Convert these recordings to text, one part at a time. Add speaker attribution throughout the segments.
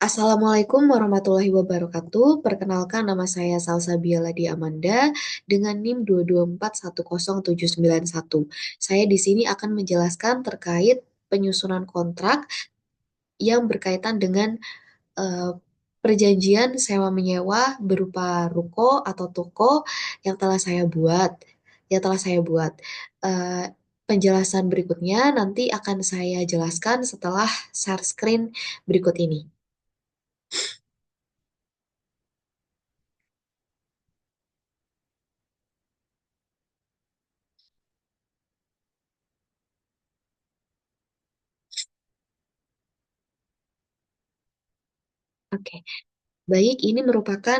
Speaker 1: Assalamualaikum warahmatullahi wabarakatuh. Perkenalkan nama saya Salsabiela di Amanda dengan NIM 224107991. Saya di sini akan menjelaskan terkait penyusunan kontrak yang berkaitan dengan eh, perjanjian sewa menyewa berupa ruko atau toko yang telah saya buat. Yang telah saya buat. Eh, Penjelasan berikutnya nanti akan saya jelaskan setelah share screen berikut ini. Oke. Baik, ini merupakan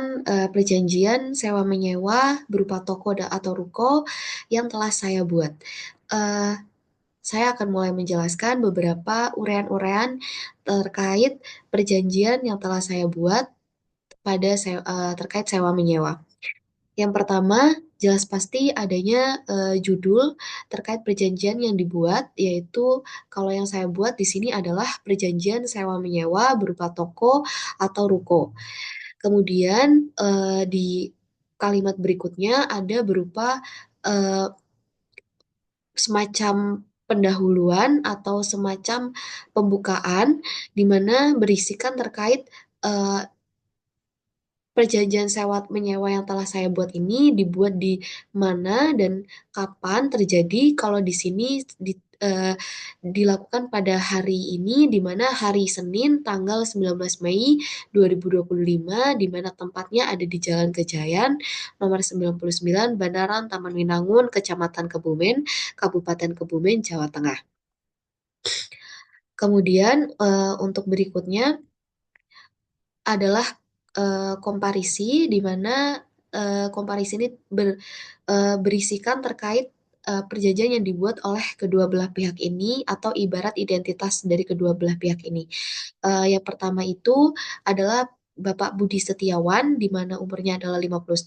Speaker 1: perjanjian sewa menyewa berupa toko atau ruko yang telah saya buat. Eh, saya akan mulai menjelaskan beberapa urean-urean terkait perjanjian yang telah saya buat terkait sewa menyewa. Yang pertama, jelas pasti adanya judul terkait perjanjian yang dibuat, yaitu kalau yang saya buat di sini adalah perjanjian sewa menyewa berupa toko atau ruko. Kemudian di kalimat berikutnya ada berupa eh, semacam pendahuluan atau semacam pembukaan di mana berisikan terkait eh, perjanjian sewa menyewa yang telah saya buat ini dibuat di mana dan kapan terjadi. Kalau di sini dilakukan pada hari ini, di mana hari Senin tanggal 19 Mei 2025, di mana tempatnya ada di Jalan Kejayan, nomor 99, Bandaran Taman Winangun, Kecamatan Kebumen, Kabupaten Kebumen, Jawa Tengah. Kemudian untuk berikutnya adalah komparisi di mana komparisi ini berisikan terkait perjanjian yang dibuat oleh kedua belah pihak ini atau ibarat identitas dari kedua belah pihak ini. Yang pertama itu adalah Bapak Budi Setiawan, di mana umurnya adalah 51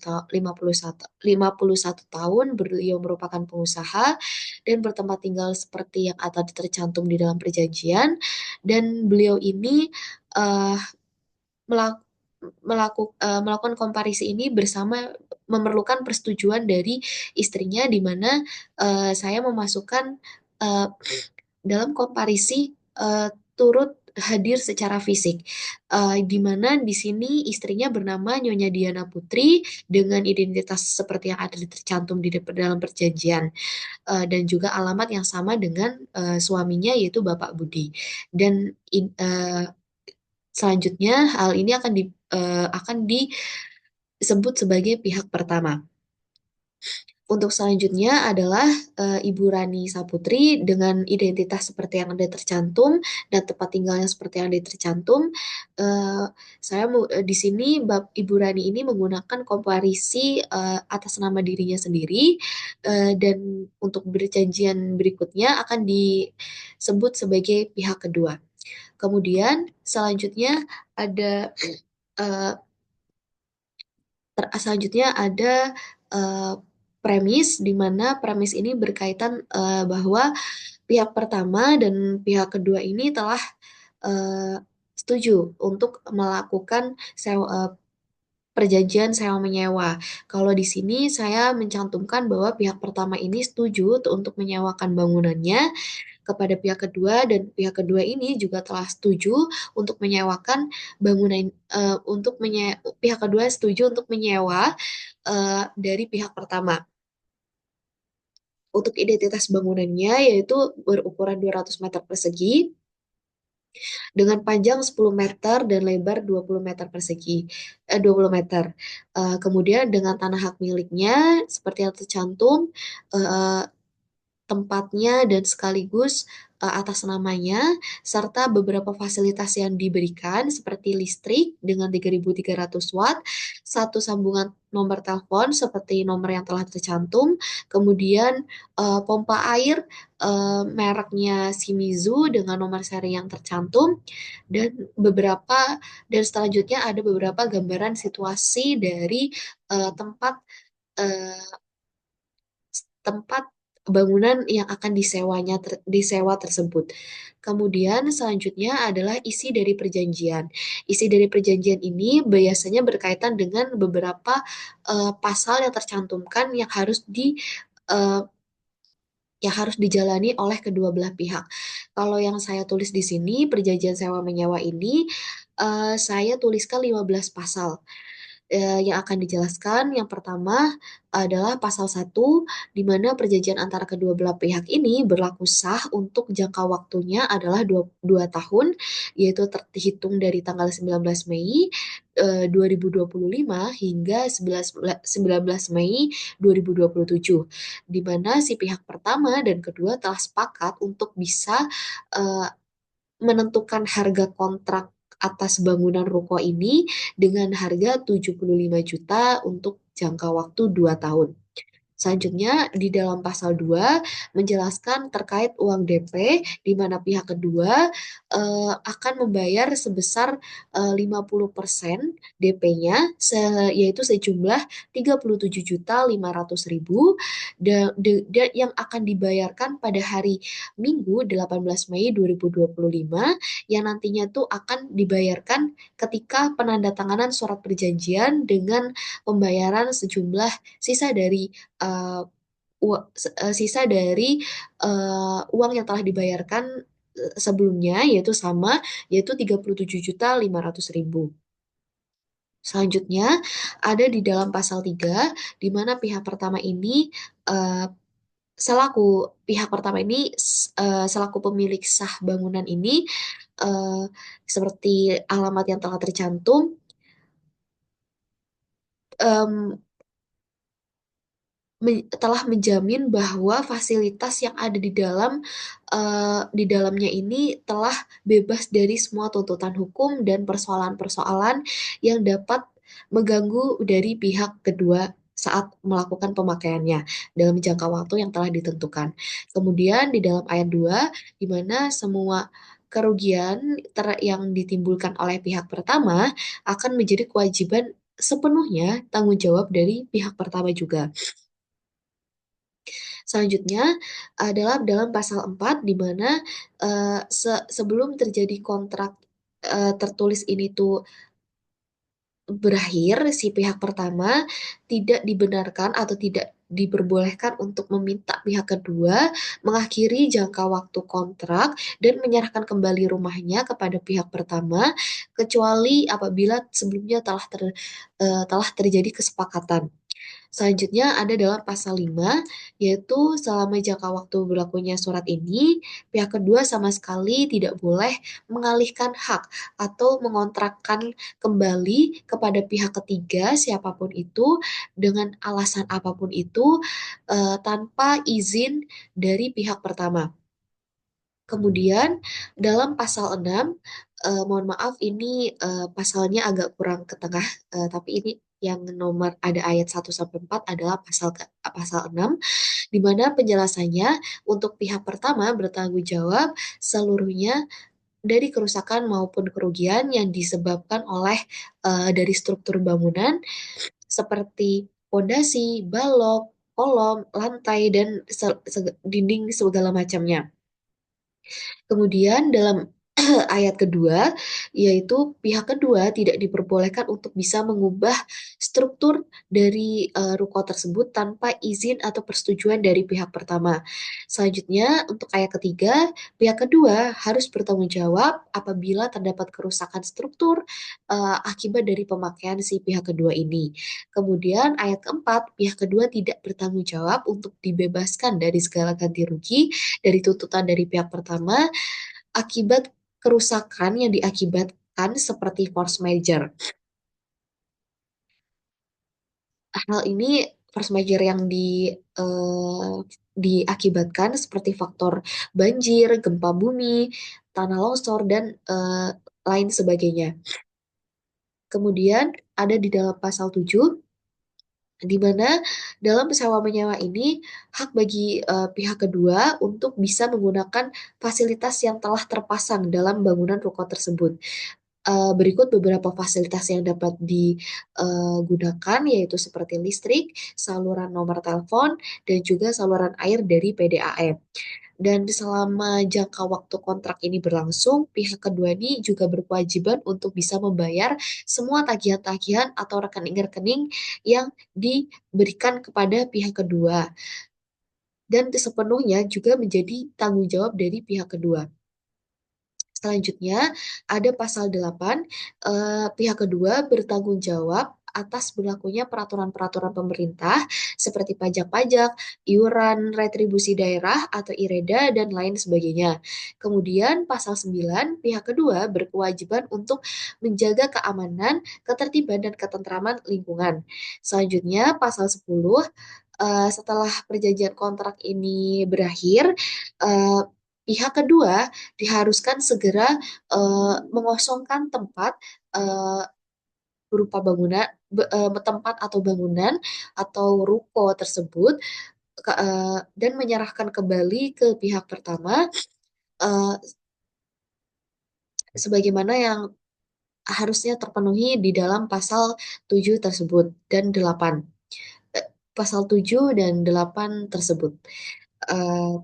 Speaker 1: tahun, beliau merupakan pengusaha dan bertempat tinggal seperti yang ada tercantum di dalam perjanjian, dan beliau ini uh, melak- melakukan komparisi ini bersama memerlukan persetujuan dari istrinya di mana saya memasukkan eh, dalam komparisi eh, turut hadir secara fisik. Di mana di sini istrinya bernama Nyonya Diana Putri dengan identitas seperti yang ada tercantum di dalam perjanjian, dan juga alamat yang sama dengan suaminya yaitu Bapak Budi. Dan selanjutnya, hal ini akan disebut sebagai pihak pertama. Untuk selanjutnya adalah Ibu Rani Saputri dengan identitas seperti yang ada tercantum dan tempat tinggalnya seperti yang ada tercantum. Eh, di sini Ibu Rani ini menggunakan komparisi atas nama dirinya sendiri, dan untuk perjanjian berikutnya akan disebut sebagai pihak kedua. Kemudian selanjutnya ada eh, selanjutnya ada eh, premis di mana premis ini berkaitan bahwa pihak pertama dan pihak kedua ini telah eh, setuju untuk melakukan perjanjian sewa menyewa. Kalau di sini saya mencantumkan bahwa pihak pertama ini setuju untuk menyewakan bangunannya kepada pihak kedua, dan pihak kedua ini juga telah setuju untuk menyewakan bangunan pihak kedua setuju untuk menyewa dari pihak pertama. Untuk identitas bangunannya yaitu berukuran 200 meter persegi dengan panjang 10 meter dan lebar 20 meter persegi, 20 meter. Kemudian dengan tanah hak miliknya seperti yang tercantum, eh, tempatnya dan sekaligus atas namanya, serta beberapa fasilitas yang diberikan seperti listrik dengan 3.300 watt, satu sambungan nomor telepon seperti nomor yang telah tercantum, kemudian pompa air mereknya Shimizu dengan nomor seri yang tercantum, dan beberapa dan selanjutnya ada beberapa gambaran situasi dari tempat eh, tempat bangunan yang akan disewa tersebut. Kemudian selanjutnya adalah isi dari perjanjian. Isi dari perjanjian ini biasanya berkaitan dengan beberapa pasal yang tercantumkan eh, yang harus dijalani oleh kedua belah pihak. Kalau yang saya tulis di sini, perjanjian sewa menyewa ini, saya tuliskan 15 pasal yang akan dijelaskan. Yang pertama adalah pasal 1, di mana perjanjian antara kedua belah pihak ini berlaku sah untuk jangka waktunya adalah 2 tahun, yaitu terhitung dari tanggal 19 Mei 2025 hingga 19 Mei 2027, di mana si pihak pertama dan kedua telah sepakat untuk bisa eh, menentukan harga kontrak atas bangunan ruko ini dengan harga 75 juta untuk jangka waktu 2 tahun. Selanjutnya, di dalam pasal 2 menjelaskan terkait uang DP, di mana pihak kedua akan membayar sebesar 50% DP-nya, yaitu sejumlah 37.500.000, yang akan dibayarkan pada hari Minggu 18 Mei 2025, yang nantinya tuh akan dibayarkan ketika penandatanganan surat perjanjian dengan pembayaran sejumlah sisa dari uh, sisa dari uang yang telah dibayarkan sebelumnya, yaitu sama, yaitu 37.500.000. Selanjutnya ada di dalam pasal 3, di mana uh, pihak pertama ini selaku pemilik sah bangunan ini, uh, seperti alamat yang telah tercantum, um, telah menjamin bahwa fasilitas yang ada di dalamnya ini telah bebas dari semua tuntutan hukum dan persoalan-persoalan yang dapat mengganggu dari pihak kedua saat melakukan pemakaiannya dalam jangka waktu yang telah ditentukan. Kemudian di dalam ayat 2, di mana semua kerugian yang ditimbulkan oleh pihak pertama akan menjadi kewajiban sepenuhnya tanggung jawab dari pihak pertama juga. Selanjutnya adalah dalam pasal 4, di mana sebelum terjadi kontrak tertulis ini tuh berakhir, si pihak pertama tidak dibenarkan atau tidak diperbolehkan untuk meminta pihak kedua mengakhiri jangka waktu kontrak dan menyerahkan kembali rumahnya kepada pihak pertama, kecuali apabila sebelumnya telah terjadi kesepakatan. Selanjutnya ada dalam pasal 5, yaitu selama jangka waktu berlakunya surat ini, pihak kedua sama sekali tidak boleh mengalihkan hak atau mengontrakkan kembali kepada pihak ketiga siapapun itu dengan alasan apapun itu tanpa izin dari pihak pertama. Kemudian dalam pasal 6, mohon maaf ini pasalnya agak kurang ke tengah, tapi ini yang nomor ada ayat 1 sampai 4 adalah pasal 6, di mana penjelasannya untuk pihak pertama bertanggung jawab seluruhnya dari kerusakan maupun kerugian yang disebabkan oleh dari struktur bangunan seperti pondasi, balok, kolom, lantai, dan dinding segala macamnya. Kemudian dalam ayat kedua, yaitu pihak kedua tidak diperbolehkan untuk bisa mengubah struktur dari ruko tersebut tanpa izin atau persetujuan dari pihak pertama. Selanjutnya, untuk ayat ketiga, pihak kedua harus bertanggung jawab apabila terdapat kerusakan struktur akibat dari pemakaian si pihak kedua ini. Kemudian ayat keempat, pihak kedua tidak bertanggung jawab untuk dibebaskan dari segala ganti rugi dari tuntutan dari pihak pertama akibat kerusakan yang diakibatkan seperti force major. Hal ini force major yang diakibatkan seperti faktor banjir, gempa bumi, tanah longsor, dan lain sebagainya. Kemudian ada di dalam pasal 7, di mana dalam sewa menyewa ini hak bagi pihak kedua untuk bisa menggunakan fasilitas yang telah terpasang dalam bangunan ruko tersebut. Berikut beberapa fasilitas yang dapat digunakan, yaitu seperti listrik, saluran nomor telepon, dan juga saluran air dari PDAM. Dan selama jangka waktu kontrak ini berlangsung, pihak kedua ini juga berkewajiban untuk bisa membayar semua tagihan-tagihan atau rekening-rekening yang diberikan kepada pihak kedua. Dan sepenuhnya juga menjadi tanggung jawab dari pihak kedua. Selanjutnya, ada pasal 8, pihak kedua bertanggung jawab atas berlakunya peraturan-peraturan pemerintah seperti pajak-pajak, iuran retribusi daerah atau IREDA, dan lain sebagainya. Kemudian pasal 9, pihak kedua berkewajiban untuk menjaga keamanan, ketertiban, dan ketentraman lingkungan. Selanjutnya, pasal 10, setelah perjanjian kontrak ini berakhir, eh, pihak kedua diharuskan segera mengosongkan tempat, eh, berupa bangunan, tempat atau bangunan atau ruko tersebut, dan menyerahkan kembali ke pihak pertama, eh, sebagaimana yang harusnya terpenuhi di dalam pasal 7 tersebut dan 8. Pasal 7 dan 8 tersebut.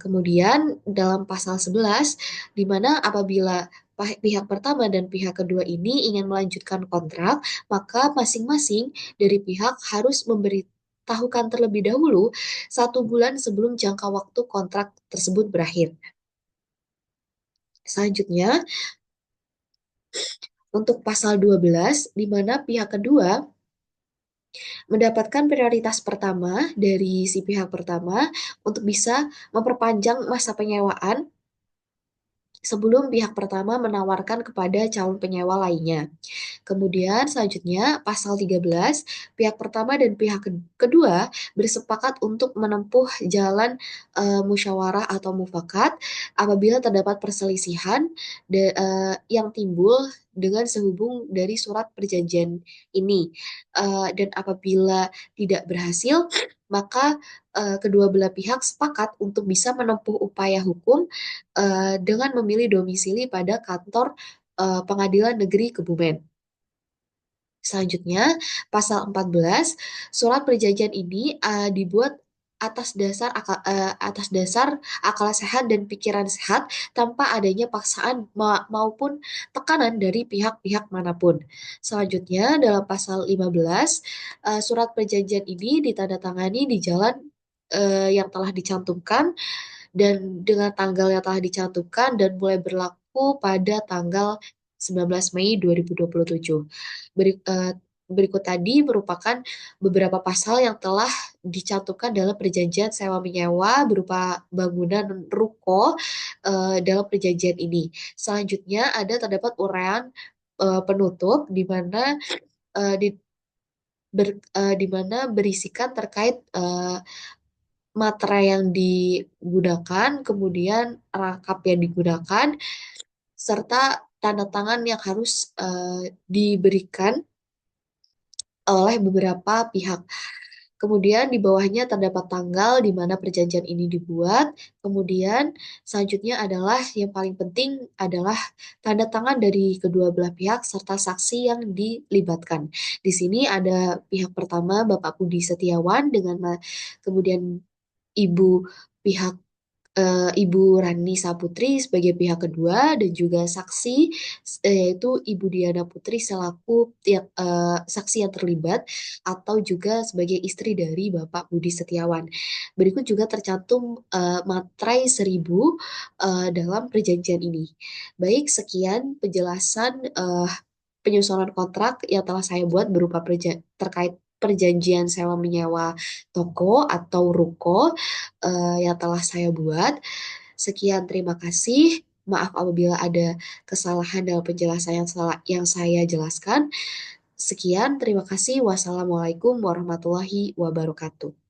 Speaker 1: Kemudian dalam pasal 11, di mana apabila pihak pertama dan pihak kedua ini ingin melanjutkan kontrak, maka masing-masing dari pihak harus memberitahukan terlebih dahulu 1 bulan sebelum jangka waktu kontrak tersebut berakhir. Selanjutnya, untuk pasal 12, di mana pihak kedua mendapatkan prioritas pertama dari si pihak pertama untuk bisa memperpanjang masa penyewaan sebelum pihak pertama menawarkan kepada calon penyewa lainnya. Kemudian selanjutnya pasal 13, pihak pertama dan pihak kedua bersepakat untuk menempuh jalan musyawarah atau mufakat apabila terdapat perselisihan yang timbul dengan sehubung dari surat perjanjian ini. Dan apabila tidak berhasil, maka kedua belah pihak sepakat untuk bisa menempuh upaya hukum dengan memilih domisili pada kantor Pengadilan Negeri Kebumen. Selanjutnya, pasal 14, surat perjanjian ini dibuat atas dasar akal sehat dan pikiran sehat tanpa adanya paksaan maupun tekanan dari pihak-pihak manapun. Selanjutnya, dalam pasal 15, surat perjanjian ini ditandatangani di jalan yang telah dicantumkan dan dengan tanggal yang telah dicantumkan dan mulai berlaku pada tanggal 19 Mei 2027. Berikut tadi merupakan beberapa pasal yang telah dicantumkan dalam perjanjian sewa menyewa berupa bangunan ruko dalam perjanjian ini. Selanjutnya ada terdapat uraian penutup di mana eh, di, di mana berisikan terkait materai yang digunakan, kemudian rangkap yang digunakan, serta tanda tangan yang harus diberikan oleh beberapa pihak. Kemudian di bawahnya terdapat tanggal di mana perjanjian ini dibuat. Kemudian selanjutnya adalah yang paling penting adalah tanda tangan dari kedua belah pihak serta saksi yang dilibatkan. Di sini ada pihak pertama Bapak Budi Setiawan dengan kemudian ibu pihak Ibu Rani Saputri sebagai pihak kedua dan juga saksi yaitu Ibu Diana Putri selaku saksi yang terlibat atau juga sebagai istri dari Bapak Budi Setiawan. Berikut juga tercantum materai 1.000 dalam perjanjian ini. Baik, sekian penjelasan penyusunan kontrak yang telah saya buat berupa terkait perjanjian sewa menyewa toko atau ruko yang telah saya buat. Sekian, terima kasih. Maaf apabila ada kesalahan dalam penjelasan yang saya jelaskan. Sekian, terima kasih. Wassalamualaikum warahmatullahi wabarakatuh.